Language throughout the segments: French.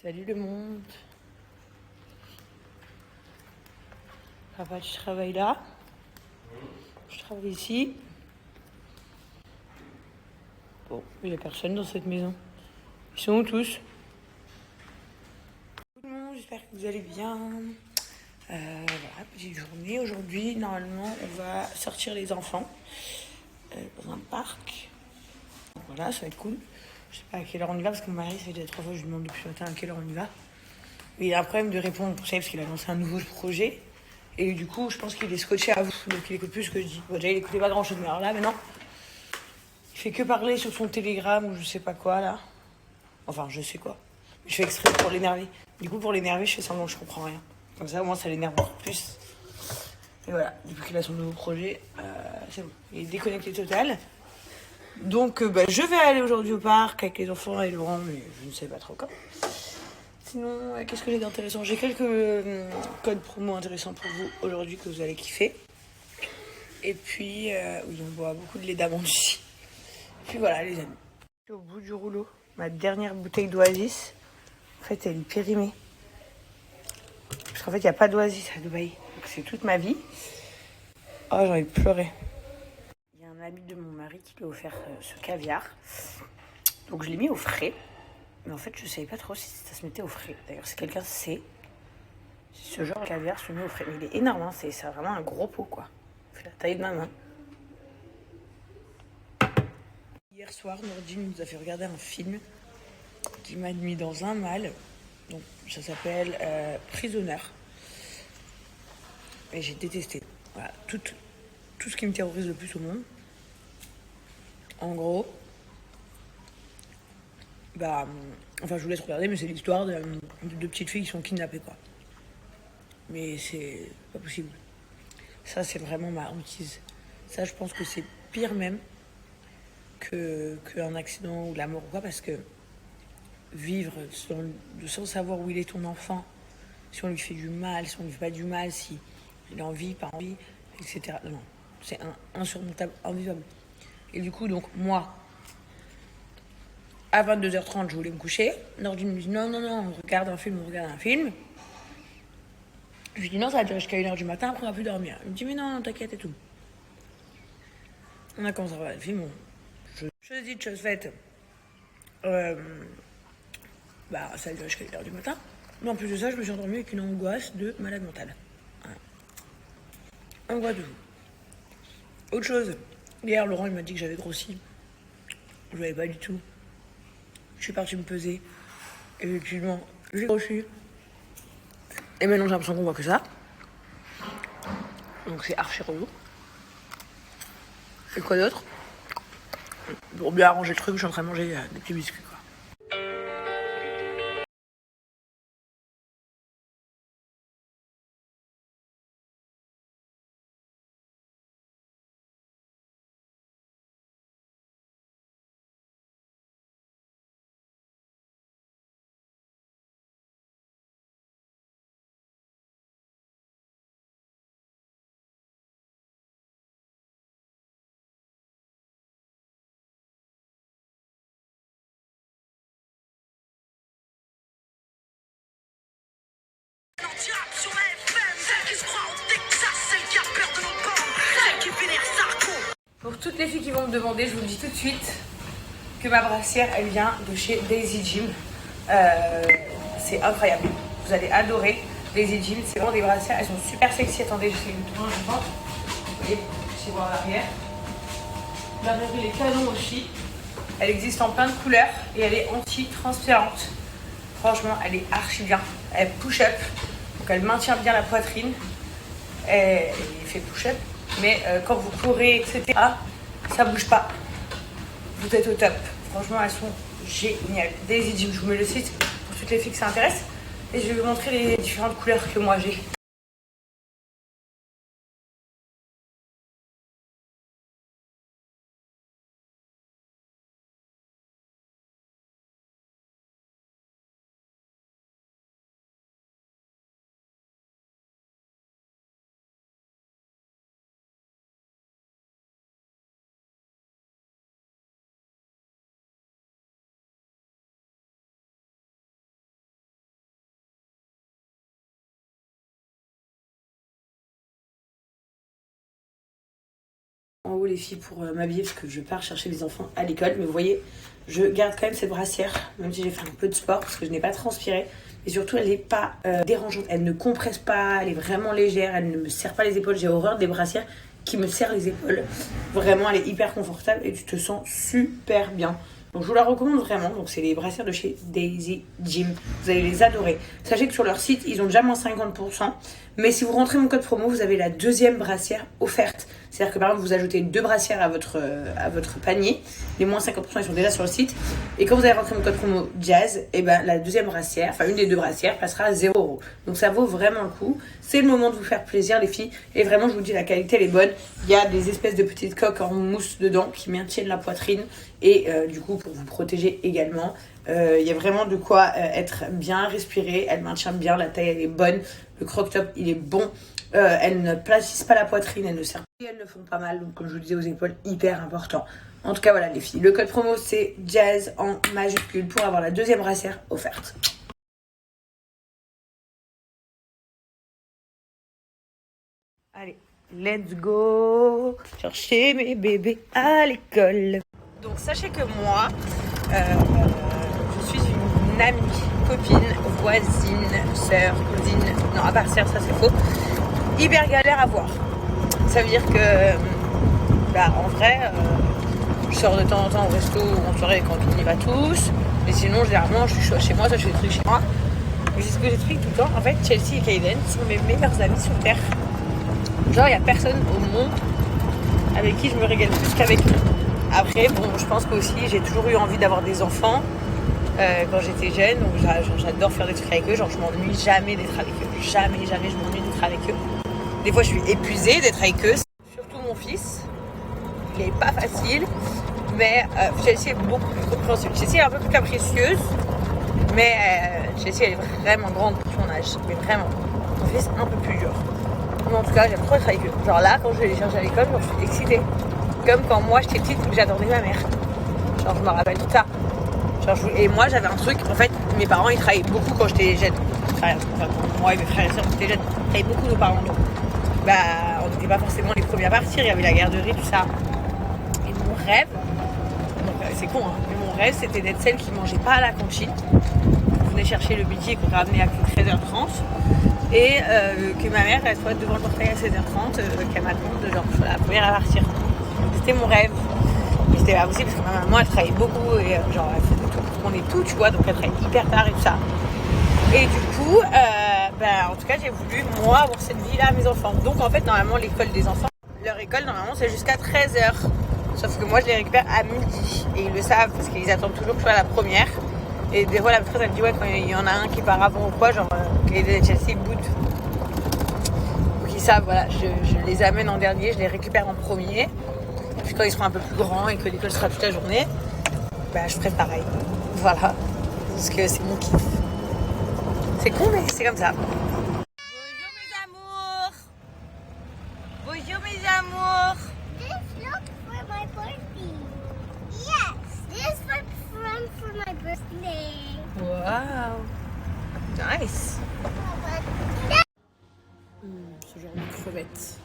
Salut le monde. Papa, tu travailles là? Je travaille ici. Bon, il n'y a personne dans cette maison. Ils sont où tous? Tout le monde, j'espère que vous allez bien. Voilà, petite journée. Aujourd'hui, normalement, on va sortir les enfants dans un parc. Voilà, ça va être cool. Je sais pas à quelle heure on y va parce que mon mari, ça fait déjà 3 fois que je lui demande depuis ce matin à quelle heure on y va. Mais il a un problème de répondre, vous savez, parce qu'il a lancé un nouveau projet. Et du coup, je pense qu'il est scotché à vous. Donc il écoute plus ce que je dis. Bon, déjà, il écoutait pas grand chose, mais alors là, maintenant, il fait que parler sur son télégramme ou je sais pas quoi, là. Enfin, je sais quoi. Je fais exprès pour l'énerver. Du coup, pour l'énerver, je fais semblant que je comprends rien. Comme ça, au moins, ça l'énerve encore plus. Et voilà, depuis qu'il a son nouveau projet, c'est bon. Il est déconnecté total. Donc, je vais aller aujourd'hui au parc avec les enfants et Laurent, mais je ne sais pas trop quand. Sinon, qu'est-ce que j'ai d'intéressant? J'ai quelques codes promo intéressants pour vous aujourd'hui que vous allez kiffer. Et puis, oui, on boit beaucoup de lait d'amande ici. Et puis voilà, les amis. Au bout du rouleau, ma dernière bouteille d'Oasis, en fait, elle est périmée. Parce qu'en fait, il n'y a pas d'Oasis à Dubaï. Donc, c'est toute ma vie. Oh, j'ai envie de pleurer. Il y a un ami de mon mari qui lui a offert ce caviar. Donc, je l'ai mis au frais. Mais en fait, je ne savais pas trop si ça se mettait au frais. D'ailleurs, si quelqu'un sait, si ce genre de caviar se met au frais. Mais il est énorme, hein. C'est vraiment un gros pot, quoi. Il fait la taille de ma main. Hier soir, Nordine nous a fait regarder un film qui m'a mis dans un mal. Donc, ça s'appelle Prisoner. Et j'ai détesté. Voilà, tout ce qui me terrorise le plus au monde. En gros, enfin, je vous laisse regarder, mais c'est l'histoire de deux petites filles qui sont kidnappées, quoi. Mais c'est pas possible. Ça, c'est vraiment ma hantise. Ça, je pense que c'est pire même qu'un accident ou la mort ou quoi, parce que vivre sans savoir où il est ton enfant, si on lui fait du mal, si on lui fait pas du mal, si il a envie, pas envie, etc. Non, c'est insurmontable, invivable. Et du coup, donc, moi, à 22h30, je voulais me coucher. Nordine me dit non, on regarde un film. Je lui dis non, ça va durer jusqu'à 1h du matin, après on va plus dormir. Il me dit mais non, t'inquiète et tout. On a commencé à regarder le film. Chose dite, chose faite. Ça a duré jusqu'à 1h du matin. Mais en plus de ça, je me suis endormie avec une angoisse de malade mentale. Voilà. Angoisse de fou. Autre chose. Hier, Laurent, il m'a dit que j'avais grossi. Je l'avais pas du tout. Je suis partie me peser. Effectivement, j'ai grossi. Et maintenant, j'ai l'impression qu'on voit que ça. Donc, c'est archi relou. Et quoi d'autre? Pour bien arranger le truc, je suis en train de manger des petits biscuits, quoi. Pour toutes les filles qui vont me demander, je vous le dis tout de suite, que ma brassière, elle vient de chez Daisy Gym. C'est incroyable. Vous allez adorer Daisy Gym. C'est vraiment des brassières, elles sont super sexy. Attendez, j'essaie de tourner, je pense. Vous voyez, je sais voir l'arrière. L'arrière, il est canon aussi. Elle existe en plein de couleurs et elle est anti-transparente. Franchement, elle est archi bien. Elle push-up, donc elle maintient bien la poitrine. Elle fait push-up, mais quand vous courez, etc., ça bouge pas. Vous êtes au top. Franchement, elles sont géniales. Daisy Gym, je vous mets le site pour toutes les filles que ça intéresse. Et je vais vous montrer les différentes couleurs que moi j'ai. En haut les filles pour m'habiller parce que je pars chercher les enfants à l'école. Mais vous voyez, je garde quand même cette brassière, même si j'ai fait un peu de sport parce que je n'ai pas transpiré. Et surtout, elle n'est pas dérangeante. Elle ne compresse pas, elle est vraiment légère, elle ne me serre pas les épaules. J'ai horreur des brassières qui me serrent les épaules. Vraiment, elle est hyper confortable et tu te sens super bien. Donc je vous la recommande vraiment. Donc c'est les brassières de chez Daisy Gym. Vous allez les adorer. Sachez que sur leur site, ils ont déjà moins 50%. Mais si vous rentrez mon code promo, vous avez la deuxième brassière offerte. C'est-à-dire que par exemple, vous ajoutez 2 brassières à votre panier. Les moins 50%, ils sont déjà sur le site. Et quand vous allez rentrer mon code promo Jazz, et ben la deuxième brassière, enfin une des 2 brassières, passera à 0 €. Donc ça vaut vraiment le coup. C'est le moment de vous faire plaisir les filles. Et vraiment, je vous dis, la qualité elle est bonne. Il y a des espèces de petites coques en mousse dedans qui maintiennent la poitrine. Et du coup, pour vous protéger également. Il y a vraiment de quoi être bien respiré. Elle maintient bien, la taille elle est bonne. Le croc top il est bon. Elles ne platissent pas la poitrine, elles ne serrent pas. Et elles ne font pas mal, donc comme je vous disais aux épaules, hyper important. En tout cas voilà les filles, le code promo c'est Jazz en majuscule pour avoir la deuxième brassière offerte. Allez, let's go chercher mes bébés à l'école. Donc sachez que moi, je suis une amie, copine, voisine, sœur, cousine, non à part sœur ça c'est faux, hyper galère à voir. Ça veut dire que, en vrai, je sors de temps en temps au resto ou en soirée quand on y va tous, mais sinon généralement je suis chez moi, soit je fais des trucs chez moi. Mais c'est ce que j'explique tout le temps, en fait Chelsea et Kaden sont mes meilleurs amis sur terre. Genre il n'y a personne au monde avec qui je me régale plus qu'avec eux. Après, bon, je pense qu'aussi j'ai toujours eu envie d'avoir des enfants quand j'étais jeune, donc j'adore faire des trucs avec eux, genre je m'ennuie jamais d'être avec eux, jamais je m'ennuie d'être avec eux. Des fois je suis épuisée d'être avec eux, surtout mon fils, il est pas facile, mais Chelsea est beaucoup plus compréhensible. Chelsea est un peu plus capricieuse, mais Chelsea elle est vraiment grande pour son âge, mais vraiment, mon fils un peu plus dur. Mais en tout cas j'aime trop être avec eux, genre là quand je vais les chercher à l'école, je suis excitée. Comme quand moi j'étais petite et que j'attendais ma mère. Genre je me rappelle tout ça. Genre, et moi j'avais un truc, en fait mes parents ils travaillaient beaucoup quand j'étais jeune. Enfin, moi et mes frères et soeurs quand j'étais jeune, ils travaillaient beaucoup nos parents. Donc, on n'était pas forcément les premiers à partir, il y avait la garderie, tout ça. Et mon rêve, donc c'est con hein, mais mon rêve c'était d'être celle qui mangeait pas à la cantine. On venait chercher le midi et qu'on ramenait à 13h30. Et que ma mère elle soit devant le portail à 16h30, qu'elle m'attende, genre je sois la première à partir. C'était mon rêve. Mais c'était pas possible parce que ma maman elle travaillait beaucoup et genre elle faisait tout pour qu'on ait tout, tu vois, donc elle travaillait hyper tard et tout ça. Et du coup, en tout cas j'ai voulu moi avoir cette vie là à mes enfants. Donc en fait normalement l'école des enfants, leur école normalement c'est jusqu'à 13h. Sauf que moi je les récupère à midi. Et ils le savent parce qu'ils attendent toujours que je sois la première. Et des fois la maîtresse elle me dit ouais quand il y en a un qui part avant ou quoi, genre les Chelsea boot. Donc ils savent, voilà, je les amène en dernier, je les récupère en premier. Puis quand ils seront un peu plus grands et que l'école sera toute la journée, je ferai pareil. Voilà. Parce que c'est mon kiff. C'est con mais c'est comme ça. Bonjour mes amours. Bonjour mes amours. This looks for my birthday. Yes, this looks for my birthday. Wow. Nice. Ce genre de crevette.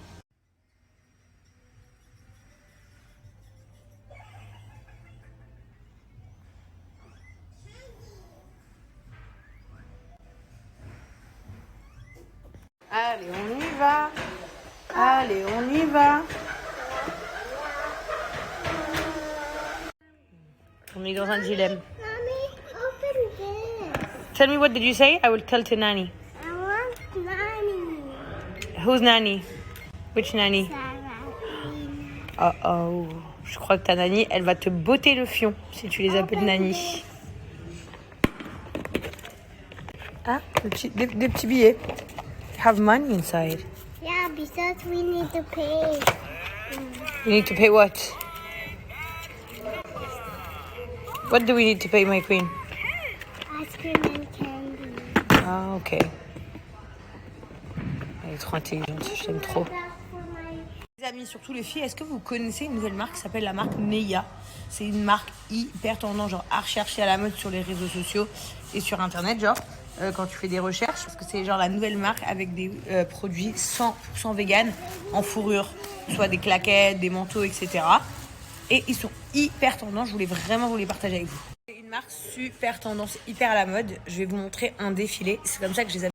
Allez, on y va. Allez, on y va. On est dans un dilemme. Mommy, open this. Tell me what did you say? I will tell to Nanny. I want Nanny. Who's Nanny? Which Nanny? Sarah. Oh. Je crois que ta Nanny, elle va te botter le fion si tu les appelles Nanny. Ah, des petits billets. Have money inside. Yeah, because we need to pay. You need to pay what? What do we need to pay, my queen? Ice cream and candy. Ah, ok. Elle est trop intelligente, je t'aime trop. Les amis, surtout les filles, est-ce que vous connaissez une nouvelle marque qui s'appelle la marque Neia? C'est une marque hyper tendance, genre à rechercher à la mode sur les réseaux sociaux et sur internet, genre. quand tu fais des recherches, parce que c'est genre la nouvelle marque avec des produits 100% vegan en fourrure, soit des claquettes, des manteaux, etc. Et ils sont hyper tendance, je voulais vraiment vous les partager avec vous. C'est une marque super tendance, hyper à la mode. Je vais vous montrer un défilé, c'est comme ça que je les ai.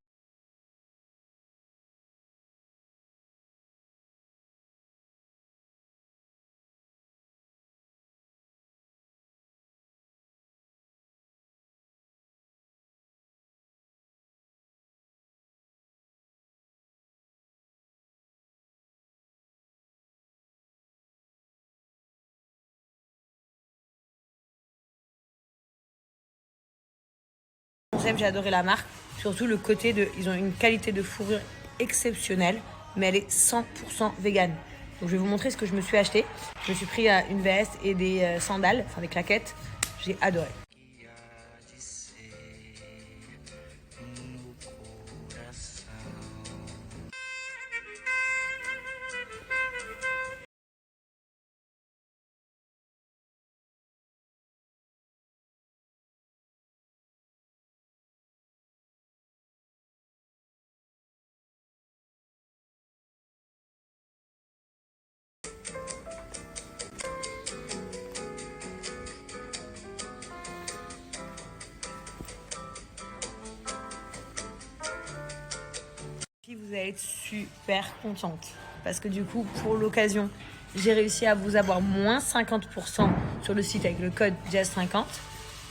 J'ai adoré la marque, surtout le côté de, ils ont une qualité de fourrure exceptionnelle, mais elle est 100% vegan. Donc je vais vous montrer ce que je me suis acheté. Je me suis pris une veste et des sandales, enfin des claquettes. J'ai adoré. Vous allez être super contente parce que du coup pour l'occasion j'ai réussi à vous avoir moins 50% sur le site avec le code Jazz50,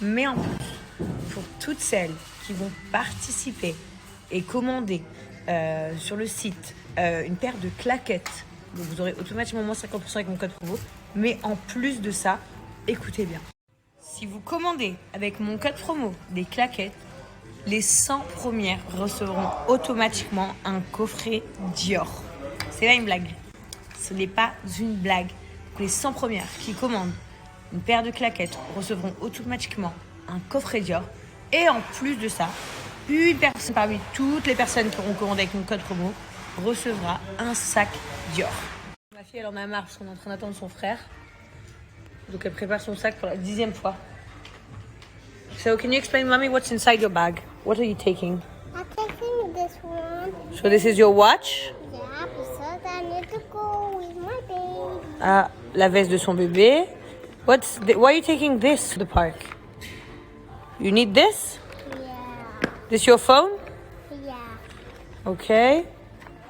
mais en plus pour toutes celles qui vont participer et commander sur le site une paire de claquettes, donc vous aurez automatiquement moins 50% avec mon code promo, mais en plus de ça, écoutez bien, si vous commandez avec mon code promo des claquettes, les 100 premières recevront automatiquement un coffret Dior. C'est pas une blague. Ce n'est pas une blague. Donc les 100 premières qui commandent une paire de claquettes recevront automatiquement un coffret Dior. Et en plus de ça, une personne parmi toutes les personnes qui auront commandé avec mon code promo recevra un sac Dior. Ma fille, elle en a marre parce qu'on est en train d'attendre son frère. Donc elle prépare son sac pour la 10e fois. So can you explain, mommy, what's inside your bag? What are you taking? I'm taking this one. So this is your watch? Yeah, because I need to go with my baby. Ah, la veste de son bébé. Why are you taking this to the park? You need this? Yeah. This your phone? Yeah. Ok.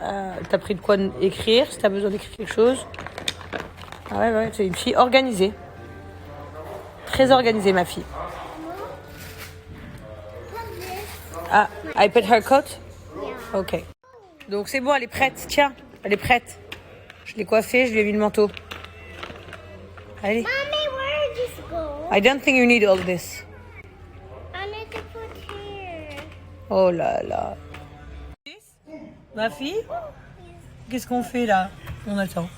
T'as pris de quoi écrire si t'as besoin d'écrire quelque chose? Ah ouais, c'est une fille organisée. Très organisée, ma fille. Ah, I put her coat? Yeah. Ok. Donc c'est bon, elle est prête. Tiens, elle est prête. Je l'ai coiffée, je lui ai mis le manteau. Allez. Mommy, where did this go? I don't think you need all this. I need to put here. Oh là là. Ma fille? Qu'est-ce qu'on fait là? On attend.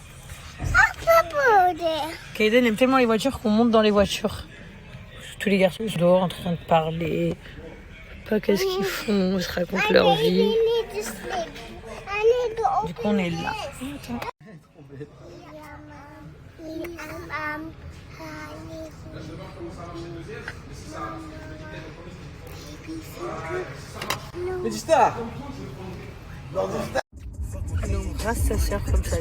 Kaden aime tellement les voitures qu'on monte dans les voitures. Tous les garçons sont dehors en train de parler. Pas qu'est-ce qu'ils font, ils se racontent leur vie. Du coup, on est là. Attends. Mais du star. Elle embrasse sa soeur comme ça.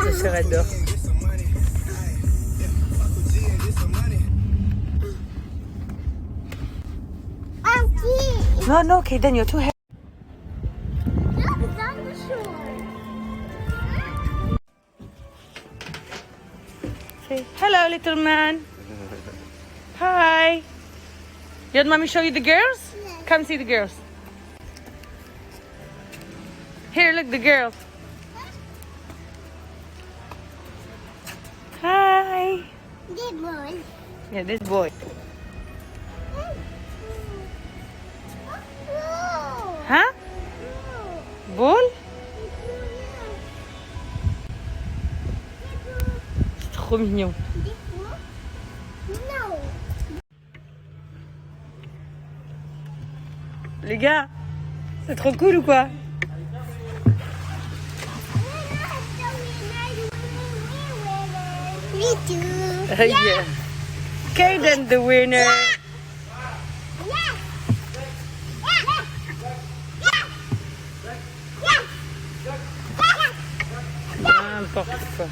Sa soeur adore. No, no, Kaden, you're too heavy. Say hello, little man. Hi. You want mommy show you the girls? Yes. Come see the girls. Here, look, the girls. Hi. This boy. Yeah, this boy. Hein? Ball? C'est trop mignon. No. Les gars, c'est trop cool ou quoi? Me too. Yeah. Kaden the winner. N'importe quoi.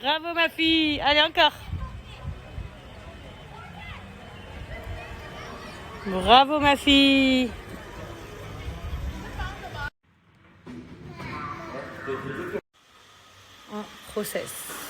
Bravo ma fille. Allez encore. Bravo ma fille. En process.